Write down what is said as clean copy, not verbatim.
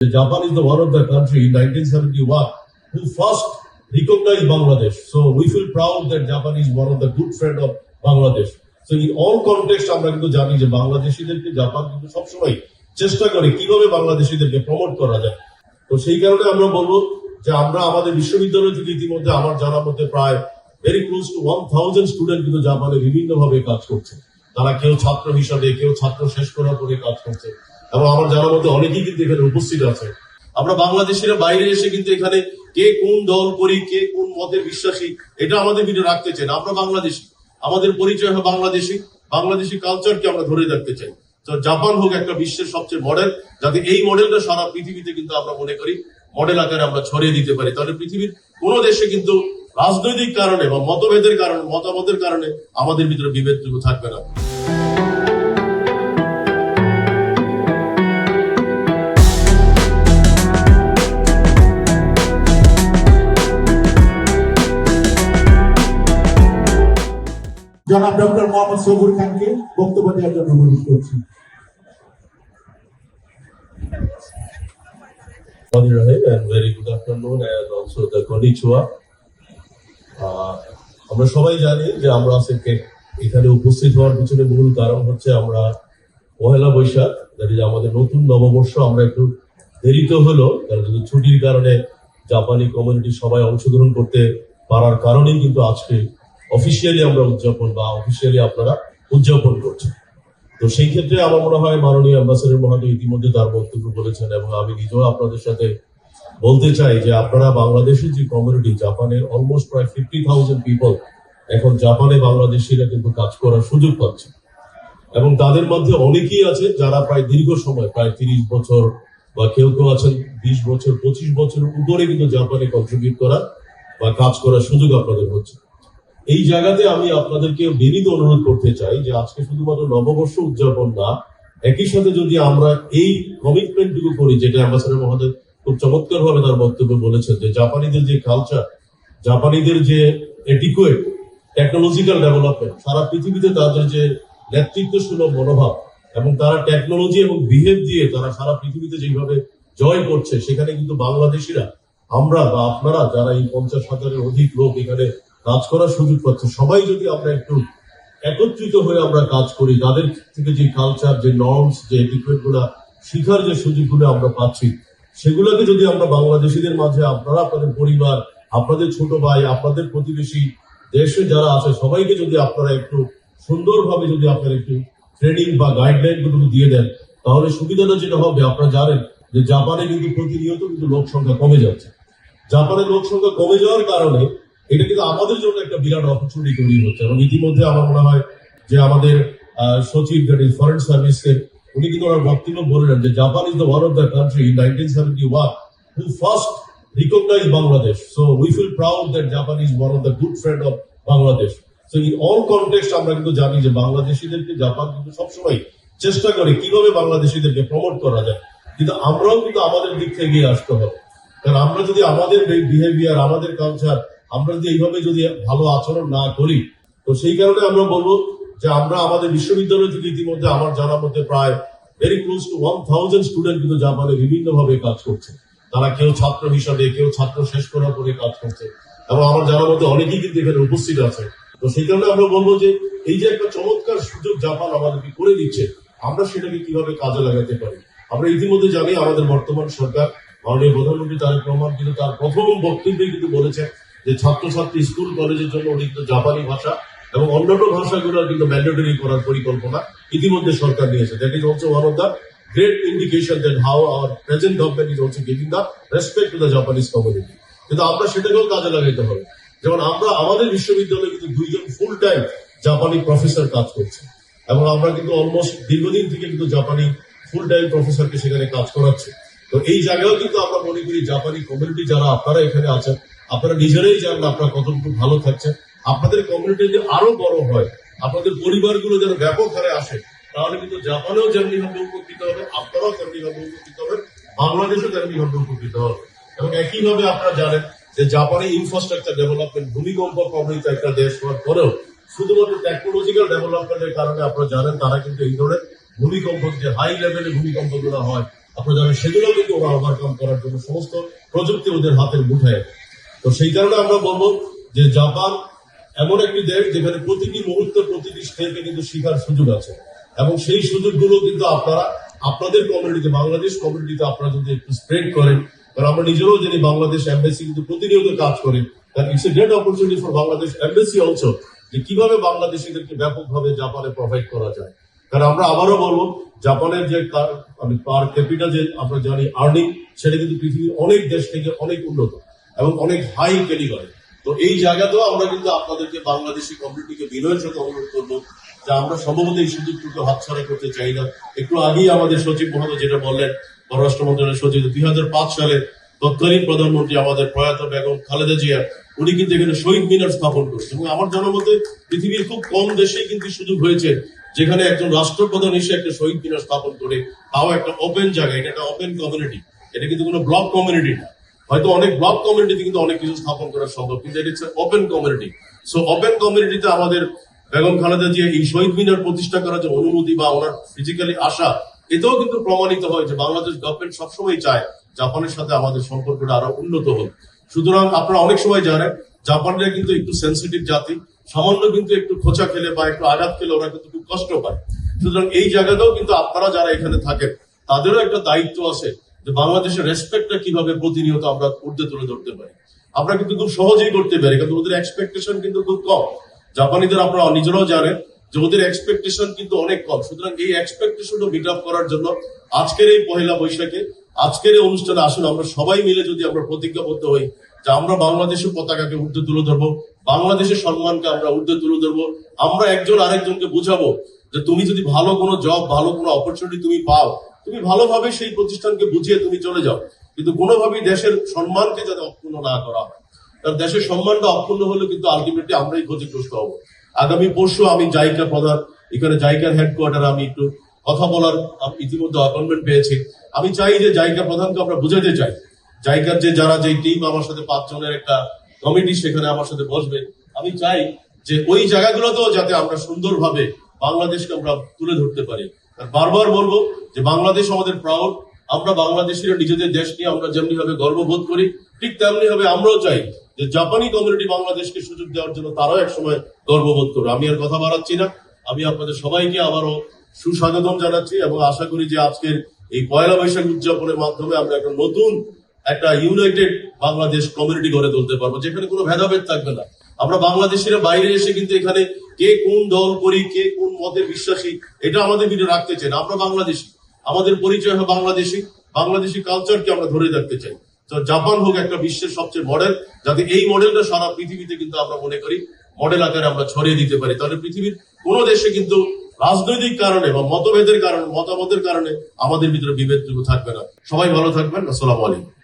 Japan is the one of the country in 1971 who first recognized Bangladesh. So we feel proud that Japan is one of the good friend of Bangladesh. So in all context আমরা কিন্তু জানি যে বাংলাদেশীদেরকে Japan কিন্তু সবসময় চেষ্টা করে কিভাবে বাংলাদেশীদেরকে promote করা যায়। তো সেই কারণে আমরা বলবো যে আমরা আমাদের বিশ্ববিদ্যালয় থেকে ইতিমধ্যে আমার জানা মতে প্রায় ভেরি ক্লোজ টু 1000 স্টুডেন্ট কিন্তু জাপানে বিভিন্ন ভাবে কাজ করছে। তারা কেউ ছাত্র হিসাবে, কেউ ছাত্র শেষ করার পরে কাজ করছে এবং আমার জানার মধ্যে অনেকেই কিন্তু এখানে উপস্থিত আছে। আমরা বাংলাদেশিরা বাইরে এসে কিন্তু এখানে কে কোন দল করি, কে কোন মতের বিশ্বাসী, এটা আমাদের ভিতরে রাখতে চাই না। আমরা বাংলাদেশি, আমাদের পরিচয় হয় বাংলাদেশি, বাংলাদেশি কালচারকে আমরা ধরে রাখতে চাই। তো জাপান হোক একটা বিশ্বের সবচেয়ে মডেল, যাতে এই মডেলটা সারা পৃথিবীতে কিন্তু আমরা মনে করি মডেল আকারে আমরা ছড়িয়ে দিতে পারি। তাহলে পৃথিবীর কোন দেশে কিন্তু রাজনৈতিক কারণে বা মতভেদের কারণে, মতামতের কারণে আমাদের ভিতরে বিভেদটুকু থাকবে না। জনাব ডক্টর মোহাম্মদ সবুর খানকে বক্তব্য দেওয়ার জন্য অনুরোধ করছি। Very good afternoon and also the konnichiwa. আমরা সবাই জানি যে আমরা আজকে এখানে উপস্থিত হওয়ার পিছনে মূল কারণ হচ্ছে আমরা পহেলা বৈশাখ, দ্যাট ইজ আমাদের নতুন নববর্ষ, আমরা একটু দেরিতে হলো কারণ ছুটির কারণে জাপানি কমিউনিটি সবাই অংশগ্রহণ করতে পারার কারণেই কিন্তু আজকে অফিসিয়ালি আমরা উদযাপন বা অফিসিয়ালি আপনারা উদযাপন করছেন। তো সেই ক্ষেত্রে আমার মনে হয় মাননীয় অ্যাম্বাসেডর মহোদয় ইতিমধ্যে তার বক্তব্য বলেছেন এবং আমি নিজেও আপনাদের সাথে বলতে চাই যে আপনারা বাংলাদেশের যে কমিউনিটি, জাপানের অলমোস্ট প্রায় 50,000 পিপল এখন জাপানে বাংলাদেশিরা কিন্তু কাজ করার সুযোগ পাচ্ছে এবং তাদের মধ্যে অনেকেই আছে যারা প্রায় দীর্ঘ সময়, প্রায় 30 বছর বা কেউ কেউ আছেন 20 বছর 25 বছরের উপরে কিন্তু জাপানে কন্ট্রিবিউট করা বা কাজ করার সুযোগ আপনাদের হচ্ছে। এই জায়গাতে আমি আপনাদেরকে বিনীত অনুরোধ করতে চাই যে আজকে শুধুমাত্র নববর্ষ উদযাপন না, একই সাথে যদি আমরা এই কমিটমেন্টটুকু করি, যেটা অ্যাম্বাসেডর মহোদয় খুব চমৎকার ভাবে তার বক্তব্য বলেছেন যে জাপানিদের যে কালচার, জাপানিদের যে এডিকুয়েট টেকনোলজিক্যাল ডেভেলপমেন্ট, সারা পৃথিবীতে তাদের যে নেতৃত্ব সুলভ মনোভাব এবং তারা টেকনোলজি এবং বিহেভ দিয়ে তারা সারা পৃথিবীতে যেভাবে জয় করছে, সেখানে কিন্তু বাংলাদেশিরা, আমরা বা আপনারা যারা এই 50,000-এর অধিক লোক এখানে কাজ করার সুযোগ পাচ্ছে, সবাই যদি আমরা একটু একত্রিত হয়ে আমরা কাজ করি, তাদের থেকে যে কালচার, যে নর্মস, যে এটিকুয়েট গুলা শিখার যে সুযোগগুলো আমরা পাচ্ছি, সেগুলোকে যদি আমরা বাংলাদেশিদের মাঝে, আপনারা আপনাদের পরিবার, আপনাদের ছোট ভাই, আপনাদের প্রতিবেশী দেশে যারা আছে সবাইকে যদি আপনারা একটু সুন্দরভাবে যদি আপনারা একটু ট্রেনিং বা গাইডলাইন গুলো দিয়ে দেন, তাহলে সুবিধাটা যেটা হবে, আপনারা জানেন যে জাপানে কিন্তু প্রতিনিয়ত কিন্তু লোক সংখ্যা কমে যাচ্ছে। জাপানের লোক সংখ্যা কমে যাওয়ার কারণে এটা কিন্তু আমাদের জন্য একটা বিরাট অপরচুনিটি তৈরি হচ্ছে এবং ইতিমধ্যে আমার মনে হয় যে আমাদের সচিব, দ্যাট ইজ ফরেন সার্ভিসের, উনি কিন্তু ওনার বক্তব্য বললেন যে Japan is the one of the country in 1971 who first recognized Bangladesh. So we feel proud that Japan is one of the good friend of Bangladesh. So in all context আমরা কিন্তু জানি যে বাংলাদেশীদেরকে জাপান কিন্তু সবসময় চেষ্টা করে কিভাবে বাংলাদেশীদেরকে promote করা যায়, কিন্তু আমরাও কিন্তু আমাদের দিক থেকে এগিয়ে আসতে হবে। কারণ আমরা যদি আমাদের বিহেভিয়ার, আমাদের কালচার, আমরা যদি এইভাবে যদি ভালো আচরণ না করি, তো সেই কারণে আমরা বলবো যে আমরা আমাদের বিশ্ববিদ্যালয় থেকে ইতিমধ্যে আমার জানা মতে প্রায় ভেরি ক্লোজ টু 1000 স্টুডেন্ট কিন্তু জাপানে বিভিন্ন ভাবে কাজ করছে। তারা কেউ ছাত্র হিসাবে, কেউ ছাত্র শেষ করার পরে কাজ করছে এবং আমার জানার মধ্যে অনেকেই কিন্তু এখানে উপস্থিত আছে। তো সেই কারণে আমরা বলবো যে এই যে একটা চমৎকার সুযোগ জাপান আমাদেরকে করে দিচ্ছে, আমরা সেটাকে কিভাবে কাজে লাগাতে পারি। আমরা ইতিমধ্যে জানি আমাদের বর্তমান সরকার, মাননীয় প্রধানমন্ত্রী তারেক রহমান কিন্তু তার প্রথম বক্তব্যে কিন্তু বলেছেন যে ছাত্রছাত্রী স্কুল কলেজের জন্য উনি কিন্তু জাপানি ভাষা এবং অন্যান্য ভাষাগুলো কিন্তু ম্যান্ডেটরি করার পরিকল্পনা ইতিমধ্যে সরকার নিয়েছে। That is also one of the great indication that how hour present government is also giving the respect to the Japanese community. কিন্তু আমরা সেটাকেও কাজে লাগাইতে হবে। যেমন আমরা আমাদের বিশ্ববিদ্যালয়ে কিন্তু 2 জন ফুল টাইম জাপানি প্রফেসর কাজ করছে এবং আমরা কিন্তু অলমোস্ট দীর্ঘদিন থেকে কিন্তু জাপানি ফুল টাইম প্রফেসরকে সেখানে কাজ করাচ্ছি। তো এই জায়গাও কিন্তু আমরা মনে করি জাপানি কমিউনিটি যারা আপনারা এখানে আছেন, আপনারা নিজেরাই জানেন আপনারা কতটুকু ভালো থাকছেন। আপনাদের কমিউনিটি যদি আরো বড় হয়, আপনাদের পরিবারগুলো যেন ব্যাপক হারে আসে, তাহলে কিন্তু জাপানেও যেমনি ভাবে উপকৃত হবে, আপনারাও তেমনি ভাবে উপকৃত হবেন, বাংলাদেশও তেমনি ভাবে উপকৃত হবে। এবং একইভাবে আপনারা জানেন যে জাপানে ইনফ্রাস্ট্রাকচার ডেভেলপমেন্ট, ভূমিকম্প প্রবণিত একটা দেশ হওয়ার পরেও শুধুমাত্র টেকনোলজিক্যাল ডেভেলপমেন্টের কারণে আপনারা জানেন তারা কিন্তু এই ধরনের ভূমিকম্প, যে হাই লেভেলের ভূমিকম্প গুলো হয়, আপনারা জানেন সেগুলো কিন্তু ওরা ওভারকাম করার জন্য সমস্ত প্রযুক্তি ওদের হাতের মুঠায়। তো সেই কারণে আমরা বলবো যে জাপান এমন একটি দেশ যেখানে প্রতিটি মুহূর্তে প্রতিটি স্টেপে কিন্তু শিখার সুযোগ আছে, এবং সেই সুযোগগুলো কিন্তু আপনারা আপনাদের কমিউনিটিতে, বাংলাদেশ কমিউনিটিতে আপনারা যদি একটু স্প্রেড করেন, কারণ আমরা নিজেরাও জানি বাংলাদেশ এমবেসি কিন্তু প্রতিনিয়ত কাজ করে, কারণ it's a great opportunity for Bangladesh embassy also, যে কিভাবে বাংলাদেশিদেরকে ব্যাপকভাবে জাপানে প্রোভাইড করা যায়। কারণ আমরা আবারও বলবো, জাপানের যে পার ক্যাপিটা যে আমরা জানি আর্নিং, সেটা কিন্তু পৃথিবীর অনেক দেশ থেকে অনেক উন্নত এবং অনেক হাই ক্যালিবারে। তো এই জায়গাতেও আমরা কিন্তু আপনাদেরকে বাংলাদেশি কমিউনিটিকে বিনয়ের সাথে অনুরোধ করবো যে আমরা সম্ভবত এই সুযোগটুকু হাতছাড়া করতে চাই না। একটু আগেই আমাদের সচিব মহোদয় যেটা বললেন, পররাষ্ট্র মন্ত্রণালয়ের সচিব, 2005 সালে তৎকালীন প্রধানমন্ত্রী আমাদের প্রয়াত বেগম খালেদা জিয়া, উনি কিন্তু এখানে শহীদ মিনার স্থাপন করছেন, এবং আমার জানার মতে পৃথিবীর খুব কম দেশেই কিন্তু সুযোগ হয়েছে যেখানে একজন রাষ্ট্রপ্রধান এসে একটা শহীদ মিনার স্থাপন করে, তাও একটা ওপেন জায়গা। এটা একটা ওপেন কমিউনিটি, এটা কিন্তু কোনো ব্লক কমিউনিটি না। হয়তো অনেক ব্লক কমিউনিটিতে কিন্তু অনেক কিছু স্থাপন করা সম্ভব, কিন্তু এটা হচ্ছে ওপেন কমিউনিটি। সো ওপেন কমিউনিটিতে আমাদের বেগম খালেদা জিয়া এই শহীদ মিনার প্রতিষ্ঠা করার যে অনুমতি বা ওনার ফিজিক্যালি আসা, এতেও কিন্তু প্রমাণিত হয় যে বাংলাদেশ গভর্নমেন্ট সবসময় চায় জাপানের সাথে আমাদের সম্পর্কটা আরো উন্নত হোক। সুতরাং আপনারা অনেক সময় জানেন জাপানরা কিন্তু একটু সেন্সিটিভ জাতি, সামান্য কিন্তু একটু খোঁচা খেলে বা একটু আঘাত খেলে ওরা কিন্তু খুব কষ্ট পায়। সুতরাং এই জায়গাতেও কিন্তু আপনারা যারা এখানে থাকেন তাদেরও একটা দায়িত্ব আছে যে বাংলাদেশের রেসপেক্টটা কিভাবে প্রতিনিয়ত আমরা ঊর্ধ্বে তুলে ধরতে পারি। আমরা কিন্তু খুব সহজেই করতে পারি, কিন্তু ওদের এক্সপেকটেশন কিন্তু খুব কম। জাপানিদের আপনারা নিজেরাও জানেন যে ওদের এক্সপেকটেশন কিন্তু অনেক কম। সুতরাং এই এক্সপেকটেশনও মিট আপ করার জন্য আজকের এই পহেলা বৈশাখে, আজকের এই অনুষ্ঠানে আসুন আমরা সবাই মিলে যদি আমরা প্রতিজ্ঞাবদ্ধ হই যে আমরা বাংলাদেশের পতাকাকে ঊর্ধ্বে তুলে ধরবো, বাংলাদেশের সম্মানকে আমরা ঊর্ধ্বে তুলে ধরবো। আমরা একজন আরেকজনকে বুঝাবো যে তুমি যদি ভালো কোনো জব, ভালো কোনো অপরচুনিটি তুমি পাও, তুমি ভালোভাবে সেই প্রতিষ্ঠানকে বুঝিয়ে তুমি চলে যাও, কিন্তু কোনোভাবেই দেশের সম্মানকে যাতে অক্ষুণ্ণ না করা হয়। কারণ দেশের সম্মানটা অক্ষুণ্ণ হলে কিন্তু আলটিমেটলি আমরাই ক্ষতিগ্রস্ত হবো। আগামী পরশু আমি জাইকা প্রধান, এখানে জাইকার হেডকোয়ার্টারে আমি একটু কথা বলার ইতিমধ্যে অ্যাপয়েন্টমেন্ট পেয়েছি। আমি চাই যে জাইকা প্রধানকে আমরা বুঝাতে চাই, জাইকার যে যারা যে টিম আমার সাথে 5 জনের একটা কমিটি সেখানে আমার সাথে বসবে, আমি চাই যে ওই জায়গাগুলোতেও যাতে আমরা সুন্দরভাবে বাংলাদেশকে আমরা তুলে ধরতে পারি। বারবার বলবো যে বাংলাদেশ আমাদের প্রাউড, আমরা বাংলাদেশিরা নিজেদের দেশ নিয়ে আমরা যেমনি ভাবে গর্ববোধ করি, ঠিক তেমনি ভাবে আমরাও চাই যে জাপানি কমিউনিটি বাংলাদেশকে সুযোগ দেওয়ার জন্য তারাও একসময় গর্ববোধ করবে। আমি আর কথা বাড়াচ্ছি না, আমি আপনাদের সবাইকে আবারও সুস্বাগতম জানাচ্ছি এবং আশা করি যে আজকের এই পয়লা বৈশাখ উদযাপনের মাধ্যমে আমরা একটা নতুন একটা ইউনাইটেড বাংলাদেশ কমিউনিটি গড়ে তুলতে পারবো, যেখানে কোনো ভেদাভেদ থাকবে না। আমরা বাংলাদেশিরা বাইরে এসে কিন্তু এখানে কে কোন দল করি, কে কোন মতে বিশ্বাসী, এটা আমাদের ভিতরে রাখতে চাই না। আমরা বাংলাদেশি, আমাদের পরিচয় হয় বাংলাদেশি, বাংলাদেশি কালচারকে আমরা ধরে রাখতে চাই। তো জাপান হোক একটা বিশ্বের সবচেয়ে মডেল, যাতে এই মডেলটা সারা পৃথিবীতে কিন্তু আমরা মনে করি মডেল আকারে আমরা ছড়িয়ে দিতে পারি, তাহলে পৃথিবীর কোনো দেশে কিন্তু রাজনৈতিক কারণে বা মতভেদের কারণে, মতামতের কারণে আমাদের ভিতরে বিভেদটুকু থাকবে না। সবাই ভালো থাকবেন। আসসালামু আলাইকুম।